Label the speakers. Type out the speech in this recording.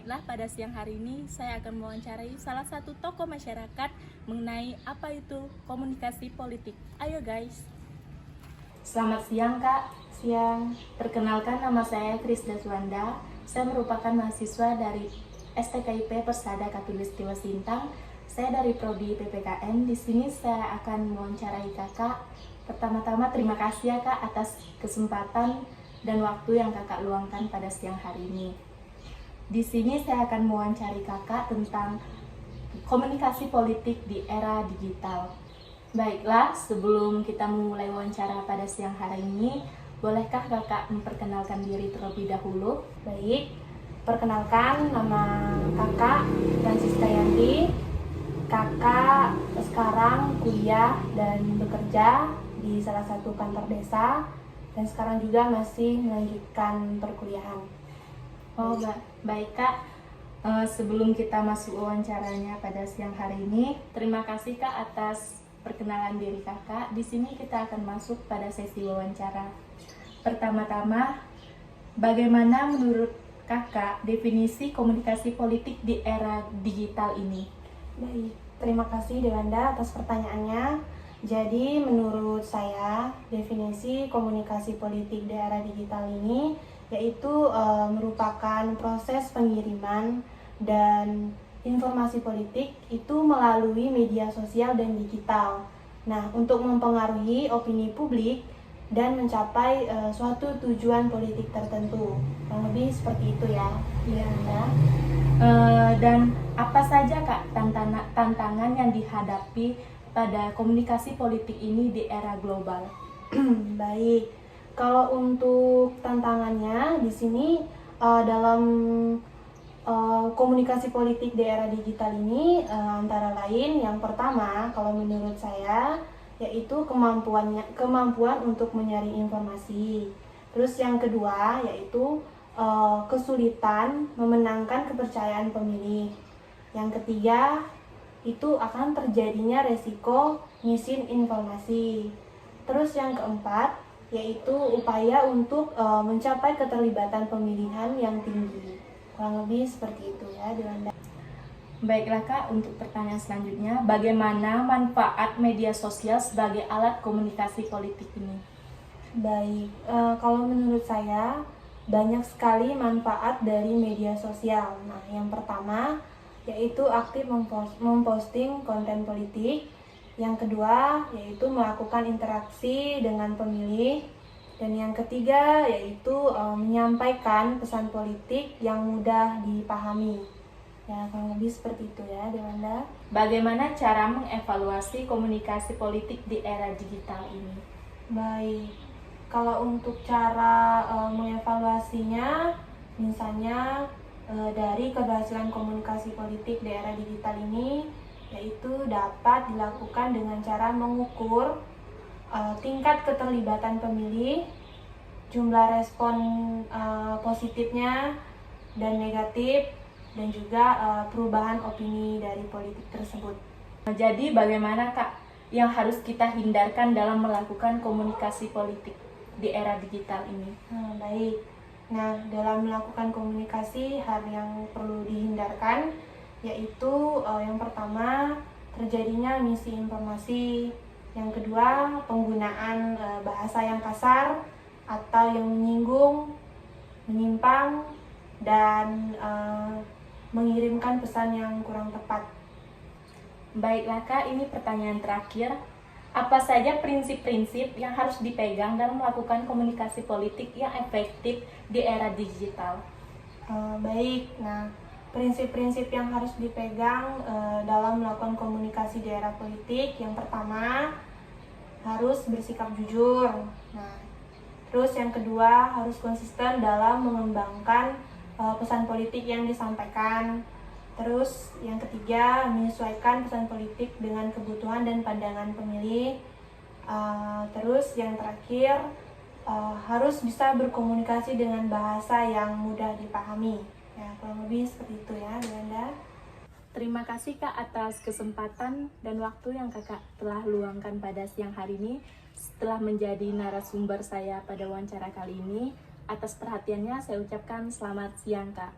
Speaker 1: Baiklah, pada siang hari ini saya akan mewawancarai salah satu tokoh masyarakat mengenai apa itu komunikasi politik. Ayo guys.
Speaker 2: Selamat siang Kak.
Speaker 3: Siang.
Speaker 2: Perkenalkan, nama saya Krisda Suwanda. Saya merupakan mahasiswa dari STKIP Persada Khatulistiwa Sintang. Saya dari Prodi PPKN. Di sini saya akan mewawancarai Kakak. Pertama-tama terima kasih ya Kak atas kesempatan dan waktu yang Kakak luangkan pada siang hari ini. Di sini saya akan mewawancari Kakak tentang komunikasi politik di era digital. Baiklah, sebelum kita memulai wawancara pada siang hari ini, bolehkah Kakak memperkenalkan diri terlebih dahulu?
Speaker 3: Baik, perkenalkan nama Kakak Francisca Yanti. Kakak sekarang kuliah dan bekerja di salah satu kantor desa dan sekarang juga masih melanjutkan perkuliahan.
Speaker 2: Oh, baik Kak. Sebelum kita masuk wawancaranya pada siang hari ini, terima kasih Kak atas perkenalan diri Kakak. Di sini kita akan masuk pada sesi wawancara. Pertama-tama, bagaimana menurut Kakak definisi komunikasi politik di era digital ini?
Speaker 3: Baik, terima kasih Dewanda atas pertanyaannya. Jadi menurut saya definisi komunikasi politik di era digital ini yaitu merupakan proses pengiriman dan informasi politik itu melalui media sosial dan digital. Nah, untuk mempengaruhi opini publik dan mencapai suatu tujuan politik tertentu. Kurang lebih seperti itu ya.
Speaker 2: Ya. Dan apa saja Kak tantangan yang dihadapi pada komunikasi politik ini di era global?
Speaker 3: Baik, kalau untuk tantangannya di sini dalam komunikasi politik di era digital ini antara lain yang pertama kalau menurut saya yaitu kemampuan untuk menyaring informasi. Terus yang kedua yaitu kesulitan memenangkan kepercayaan pemilih. Yang ketiga itu akan terjadinya resiko misinformasi. Terus yang keempat yaitu upaya untuk mencapai keterlibatan pemilihan yang tinggi. Kurang lebih seperti itu ya, Dewanda.
Speaker 2: Baiklah Kak, untuk pertanyaan selanjutnya, bagaimana manfaat media sosial sebagai alat komunikasi politik ini?
Speaker 3: Baik, kalau menurut saya banyak sekali manfaat dari media sosial. Nah, yang pertama yaitu aktif memposting konten politik. Yang kedua yaitu melakukan interaksi dengan pemilih. Dan yang ketiga yaitu menyampaikan pesan politik yang mudah dipahami. Ya, kurang lebih seperti itu ya, Dewanda.
Speaker 2: Bagaimana cara mengevaluasi komunikasi politik di era digital ini?
Speaker 3: Baik, kalau untuk cara mengevaluasinya, misalnya dari keberhasilan komunikasi politik di era digital ini, yaitu dapat dilakukan dengan cara mengukur tingkat keterlibatan pemilih, jumlah respon positifnya dan negatif, dan juga perubahan opini dari politik tersebut.
Speaker 2: Jadi bagaimana Kak yang harus kita hindarkan dalam melakukan komunikasi politik di era digital ini?
Speaker 3: Baik. Nah, dalam melakukan komunikasi hal yang perlu dihindarkan yaitu yang pertama terjadinya misinformasi, yang kedua penggunaan bahasa yang kasar atau yang menyinggung, menyimpang, dan mengirimkan pesan yang kurang tepat.
Speaker 2: Baiklah Kak, ini pertanyaan terakhir. Apa saja prinsip-prinsip yang harus dipegang dalam melakukan komunikasi politik yang efektif di era digital?
Speaker 3: Baik, nah prinsip-prinsip yang harus dipegang dalam melakukan komunikasi di era politik, yang pertama harus bersikap jujur. Nah, terus yang kedua harus konsisten dalam mengembangkan pesan politik yang disampaikan. Terus yang ketiga menyesuaikan pesan politik dengan kebutuhan dan pandangan pemilih. Terus yang terakhir harus bisa berkomunikasi dengan bahasa yang mudah dipahami. Ya, kurang lebih seperti itu ya, Dewanda.
Speaker 2: Terima kasih Kak atas kesempatan dan waktu yang Kakak telah luangkan pada siang hari ini setelah menjadi narasumber saya pada wawancara kali ini. Atas perhatiannya saya ucapkan selamat siang Kak.